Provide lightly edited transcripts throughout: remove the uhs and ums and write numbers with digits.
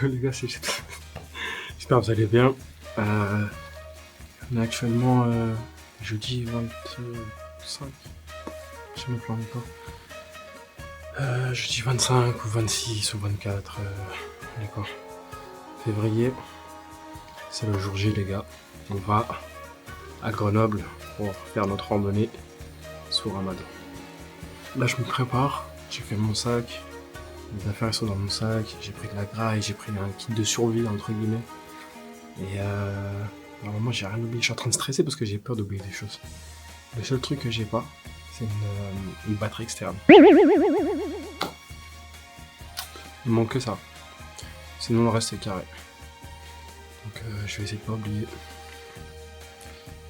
Yo les gars, j'espère que vous allez bien. On est actuellement jeudi 25. Je me plante pas. Jeudi 25 ou 26 ou 24. D'accord. Février. C'est le jour J les gars. On va à Grenoble pour faire notre randonnée sous Ramadan. Là je me prépare. J'ai fait mon sac. Les affaires sont dans mon sac, j'ai pris de la graille, j'ai pris un kit de survie entre guillemets. Et normalement j'ai rien oublié, je suis en train de stresser parce que j'ai peur d'oublier des choses. Le seul truc que j'ai pas, c'est une batterie externe. Il manque que ça. Sinon le reste est carré. Donc je vais essayer de pas oublier.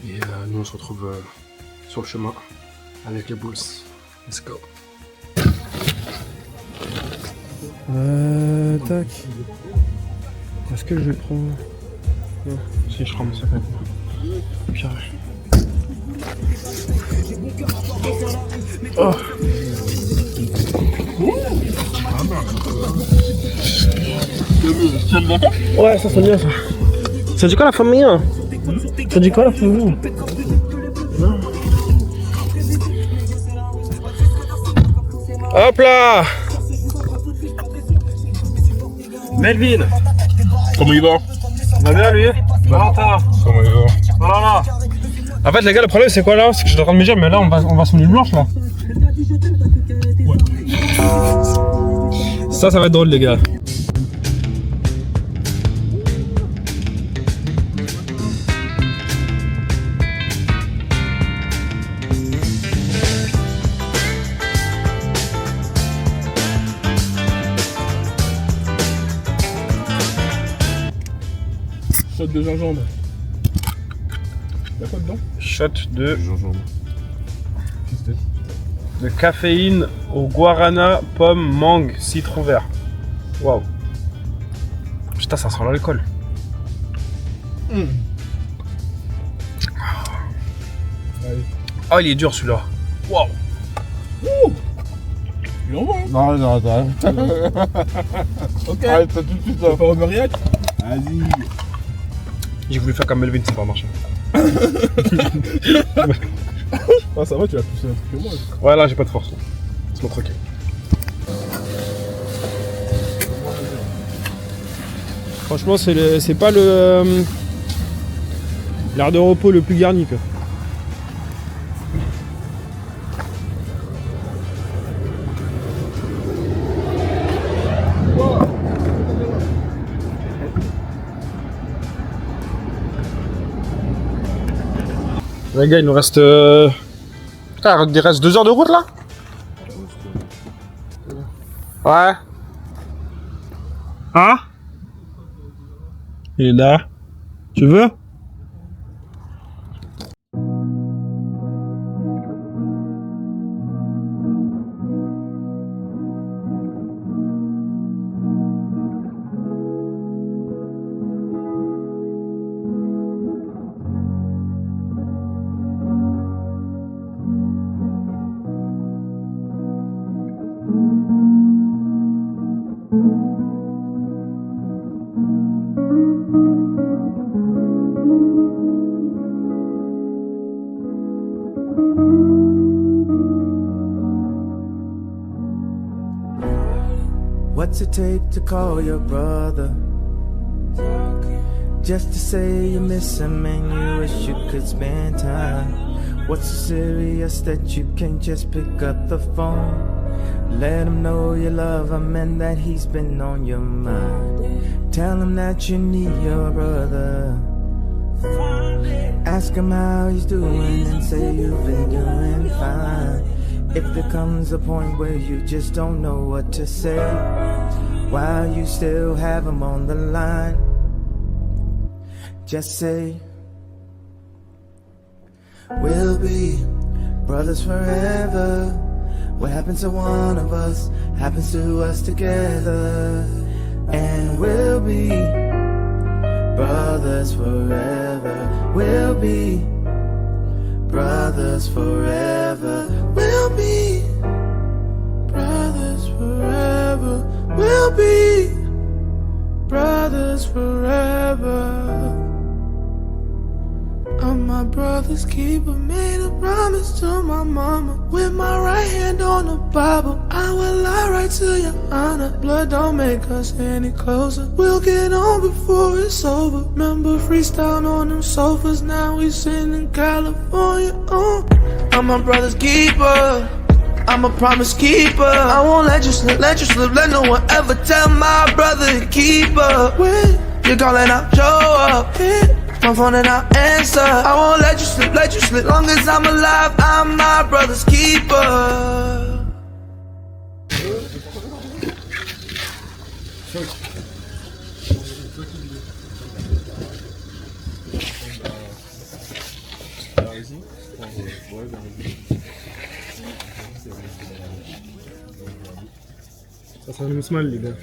Et nous on se retrouve sur le chemin avec les bulls. Let's go. Tac. Est-ce que je vais prendre... Non, si je prends mon sac. Carré. Oh. Ouais, ça sonne bien ça. Ça dit quoi la famille hein? Ça dit quoi la famille? Hop là! Melvin! Comment il va? Il va bien lui? Valentin! Comment il va? Voilà! En fait les gars le problème c'est quoi là? C'est que je suis en train de me dire mais là on va sur l'île blanche là. Ouais. Ça va être drôle les gars. Shot de gingembre. Y'a quoi dedans? Shot de gingembre. de caféine au guarana, pomme, mangue, citron vert. Waouh. Putain ça sent l'alcool. Ah il est dur celui-là. Waouh. Il en va hein? Non, attends. Ok. Arrête ça tout de suite. T'as pas en Mariette? Vas-y. J'ai voulu faire comme Melvin, ça va pas marcher. Ah ça va, tu as poussé un truc que moi. Ouais là j'ai pas de force. C'est mon truc. Franchement c'est pas le l'aire de repos le plus garni quoi. Les gars, il nous reste... Putain, il reste 2 heures de route là? Ouais. Hein? Il est là. Tu veux? What's it take to call your brother? Just to say you miss him and you wish you could spend time. What's so serious that you can't just pick up the phone? Let him know you love him and that he's been on your mind. Tell him that you need your brother. Ask him how he's doing and say you've been doing fine. If there comes a point where you just don't know what to say, while you still have him on the line, just say, we'll be brothers forever. What happens to one of us happens to us together. And we'll be brothers forever. We'll be brothers forever. We'll be brothers forever. We'll be brothers. brother's keeper. Made a promise to my mama. With my right hand on the Bible, I will lie right to your honor. Blood don't make us any closer. We'll get on before it's over. Remember freestyle on them sofas. Now we sitting in California. I'm my brother's keeper. I'm a promise keeper. I won't let you slip, let no one ever tell my brother to keep up. When you're calling out, show up. Hit my phone and I'll answer. I won't let you slip. Long as I'm alive, I'm my brother's keeper. Ça s'annonce mal, les gars.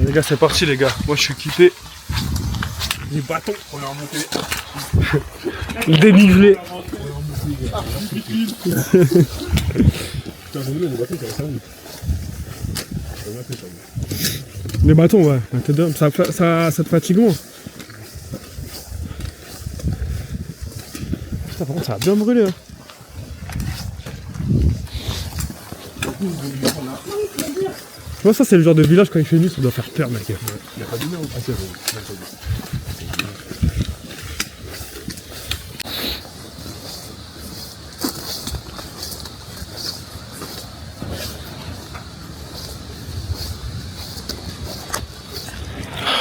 Les gars, c'est parti les gars. Moi je suis équipé. Les bâtons, on est remonté. Le dénivelé. Putain, j'ai mis les bâtons, ça va. Les bâtons, ouais. Ça te fatigue moins. Putain, par contre, ça a bien brûlé. Hein. Tu vois, ça, c'est le genre de village, quand il fait nuit, ça doit faire peur, mec. Il n'y a pas de lumière ou pas?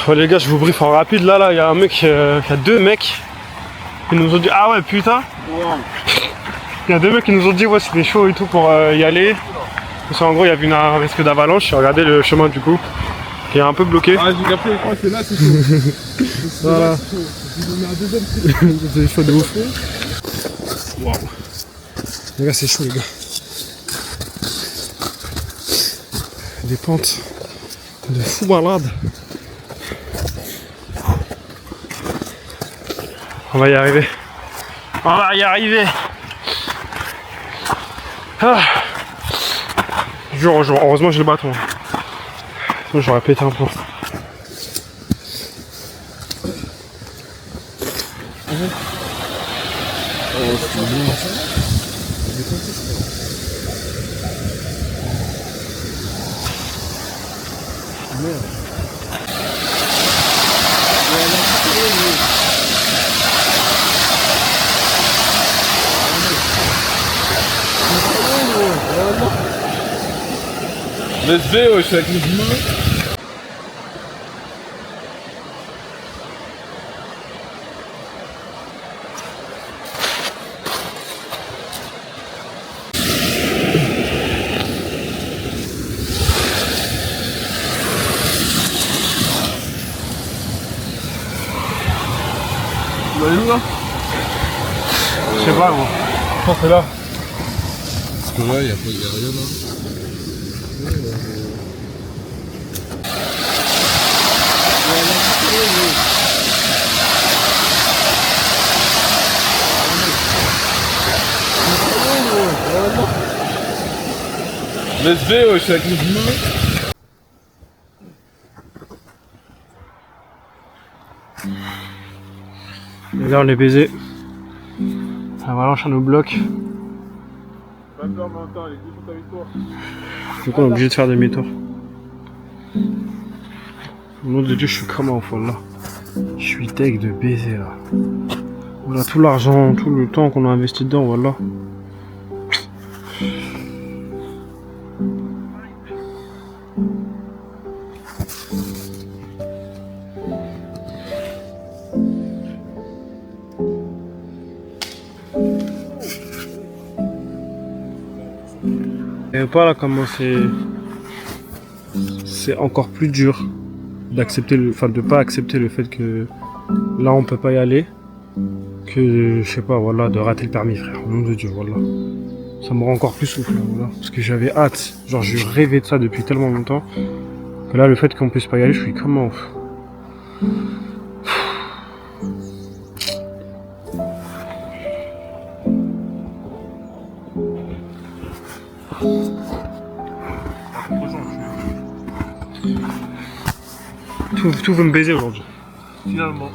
Oh, les gars, je vous briefe en rapide. Là, il y a un mec, il y a deux mecs qui nous ont dit. Ah ouais, putain! Il y a deux mecs qui nous ont dit, ouais, c'était chaud et tout pour y aller. Parce qu'en gros, il y avait un risque d'avalanche. J'ai regardé le chemin du coup, qui est un peu bloqué. Ah, j'ai capté, je crois que c'est là, c'est chaud. Voilà. C'est chaud de ouf. Waouh. Les gars, c'est chaud, les gars. Des pentes de fou malade. On va y arriver. On va y arriver. Ah. Jour, heureusement j'ai le bâton. Sinon j'aurais pété un plomb. Laisse V, ouais, je suis avec les humains. Vous allez où là? Je sais pas gros. Je pense que c'est là. Parce que là, il y a rien là. Laisse V, ouais, je suis avec les humains. Les gars, on est baisé. L'avalanche à nos blocs. Pas peur, Martin, les deux sont avec toi. Du coup, on est obligé de faire demi-tour. Au nom de Dieu, je suis comme un fou là. Je suis deg de baiser là. Voilà tout l'argent, tout le temps qu'on a investi dedans, voilà. Et pas là comment c'est encore plus dur d'accepter enfin de pas accepter le fait que là on peut pas y aller, que je sais pas, voilà, de rater le permis, frère, au nom de Dieu, voilà. Ça me rend encore plus souffle, voilà, parce que j'avais hâte, genre je rêvais de ça depuis tellement longtemps que là le fait qu'on puisse pas y aller, je suis comment. Tout veut me baiser aujourd'hui. Finalement.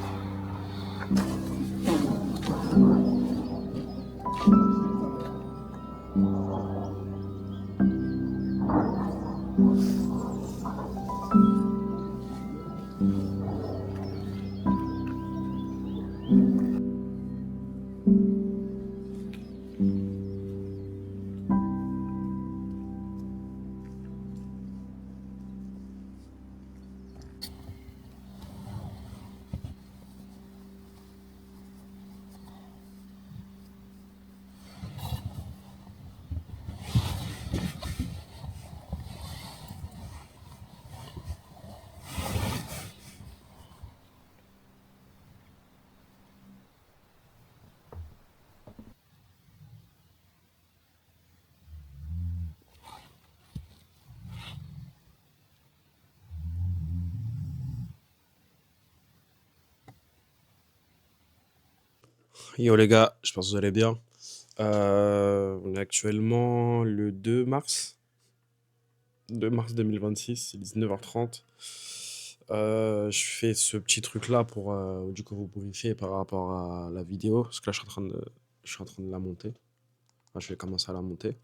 Yo les gars, je pense que vous allez bien. On est actuellement le 2 mars. 2 mars 2026, c'est 19h30. Je fais ce petit truc là pour du coup vous briefer par rapport à la vidéo. Parce que là je suis en train de la monter. Enfin, je vais commencer à la monter.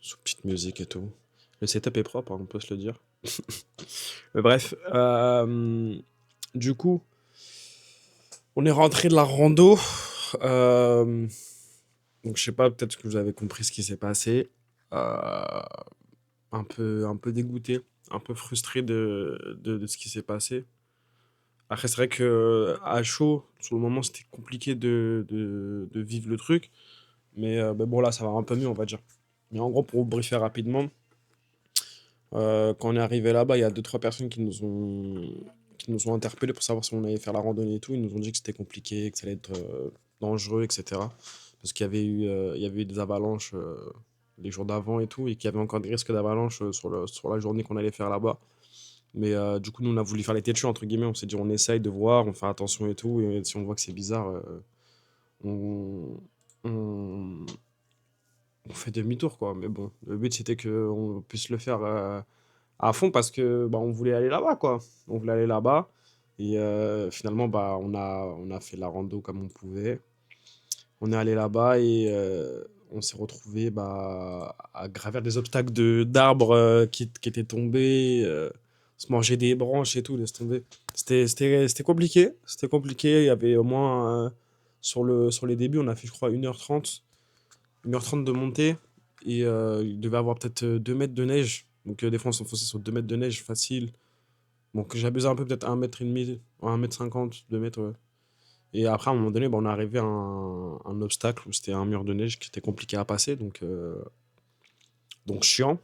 Sous petite musique et tout. Le setup est propre, hein, on peut se le dire. Mais bref, du coup, on est rentré de la rando. Euh, donc je sais pas, peut-être que vous avez compris ce qui s'est passé. Euh, un peu dégoûté, un peu frustré de ce qui s'est passé. Après, c'est vrai que à chaud, sur le moment, c'était compliqué de vivre le truc. Mais bon, là, ça va un peu mieux, on va dire. Mais en gros, pour vous briefer rapidement, quand on est arrivé là-bas, il y a deux, trois personnes qui nous ont interpellés pour savoir si on allait faire la randonnée et tout. Ils nous ont dit que c'était compliqué, que ça allait être dangereux, etc. Parce il y avait eu des avalanches les jours d'avant et tout, et qu'il y avait encore des risques d'avalanche sur la journée qu'on allait faire là-bas. Mais du coup, nous, on a voulu faire les têtus, entre guillemets. On s'est dit, on essaye de voir, on fait attention et tout. Et si on voit que c'est bizarre, on, on, on fait demi-tour, quoi. Mais bon, le but, c'était qu'on puisse le faire à fond parce que bah, on voulait aller là-bas, quoi. On voulait aller là-bas. Et finalement, bah, on a fait la rando comme on pouvait. On est allé là-bas et on s'est retrouvé bah, à gravir des obstacles d'arbres qui étaient tombés, se manger des branches et tout, laisse tomber. C'était compliqué. C'était compliqué. Il y avait au moins, sur les débuts, on a fait, je crois, 1h30. 1h30 de montée. Et il devait avoir peut-être 2 mètres de neige. Donc des fois, on s'enfonçait sur 2 mètres de neige facile. Donc j'abusais un peu, peut-être 1 mètre et demi, 1 mètre 50, 2 mètres. Ouais. Et après, à un moment donné, bah, on est arrivé à un obstacle où c'était un mur de neige qui était compliqué à passer. Donc chiant.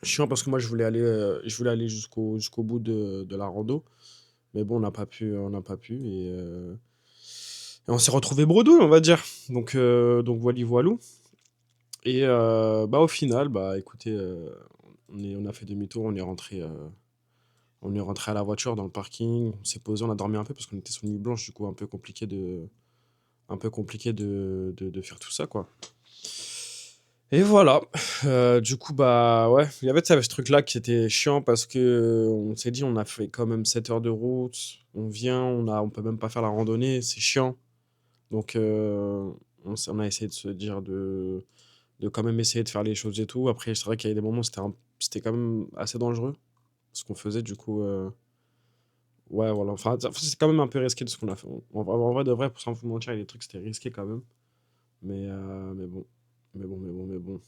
Chiant parce que moi, je voulais aller jusqu'au bout de la rando. Mais bon, on n'a pas pu. Et on s'est retrouvé bredouille, on va dire. Donc voilà, voilou. Et bah, au final, bah, écoutez, on a fait demi-tour, on est rentré à la voiture dans le parking, on s'est posé, on a dormi un peu parce qu'on était sur une nuit blanche, du coup, un peu compliqué de faire tout ça, quoi. Et voilà. Du coup, bah ouais, il y avait, tu sais, ce truc-là qui était chiant parce que on s'est dit, on a fait quand même 7 heures de route, on vient, on peut même pas faire la randonnée, c'est chiant. Donc, on a essayé de se dire de quand même essayer de faire les choses et tout. Après, c'est vrai qu'il y a des moments où c'était quand même assez dangereux ce qu'on faisait, du coup. Ouais, voilà. Enfin, c'est quand même un peu risqué de ce qu'on a fait. En vrai, de vrai, pour sans vous mentir, il y a des trucs, c'était risqué quand même. Mais bon. Mais bon.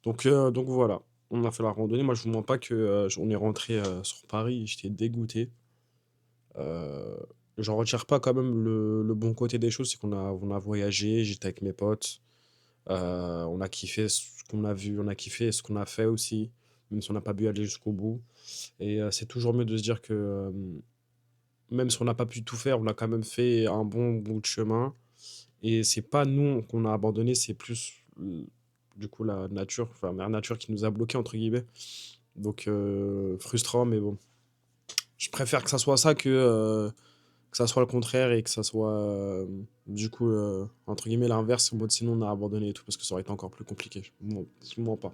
Donc voilà. On a fait la randonnée. Moi, je vous mens pas que on est rentré sur Paris. J'étais dégoûté. Euh, J'en retire pas quand même le bon côté des choses. C'est on a voyagé. J'étais avec mes potes. On a kiffé ce qu'on a vu, on a kiffé ce qu'on a fait aussi, même si on n'a pas pu aller jusqu'au bout. Et c'est toujours mieux de se dire que même si on n'a pas pu tout faire, on a quand même fait un bon bout de chemin. Et c'est pas nous qu'on a abandonné, c'est plus du coup la nature, enfin mère nature qui nous a bloqués entre guillemets. Donc frustrant, mais bon. Je préfère que ça soit ça que ça soit le contraire et que ça soit du coup entre guillemets l'inverse, en mode sinon on a abandonné et tout, parce que ça aurait été encore plus compliqué. Bon, sûrement pas.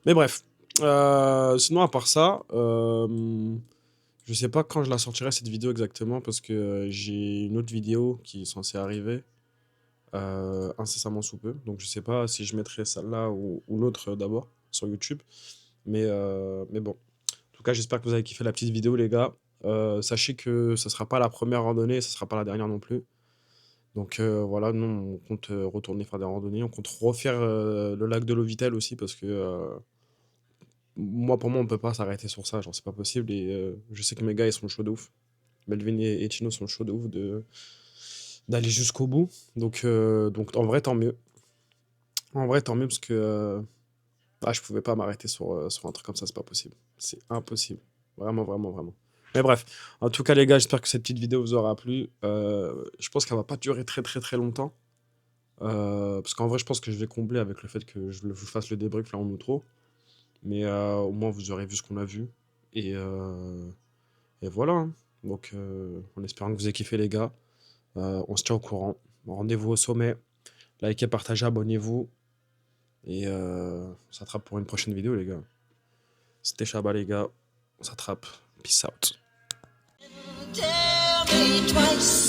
Mais bref. Sinon à part ça, je sais pas quand je la sortirai cette vidéo exactement, parce que j'ai une autre vidéo qui est censée arriver incessamment sous peu. Donc je sais pas si je mettrai celle-là ou l'autre d'abord sur YouTube. Mais bon. En tout cas, j'espère que vous avez kiffé la petite vidéo, les gars. Sachez que ça sera pas la première randonnée, ça sera pas la dernière non plus. Donc voilà, nous on compte retourner faire des randonnées, on compte refaire le lac de l'Ovitel aussi, parce que pour moi on peut pas s'arrêter sur ça, genre c'est pas possible. Et je sais que mes gars ils sont chauds de ouf. Melvin et Chino sont chauds de ouf d'aller jusqu'au bout. Donc en vrai tant mieux. En vrai tant mieux, parce que je pouvais pas m'arrêter sur un truc comme ça, c'est pas possible. C'est impossible. Vraiment, vraiment, vraiment. Mais bref, en tout cas les gars, j'espère que cette petite vidéo vous aura plu. Je pense qu'elle va pas durer très très très longtemps. Parce qu'en vrai, je pense que je vais combler avec le fait que je vous fasse le débrief là en outro. Mais au moins, vous aurez vu ce qu'on a vu. Et voilà, hein. Donc, en espérant que vous ayez kiffé, les gars. On se tient au courant. Rendez-vous au sommet. Likez, partagez, abonnez-vous. Et on s'attrape pour une prochaine vidéo, les gars. C'était Chaba, les gars. On s'attrape. Peace out. Tell me twice.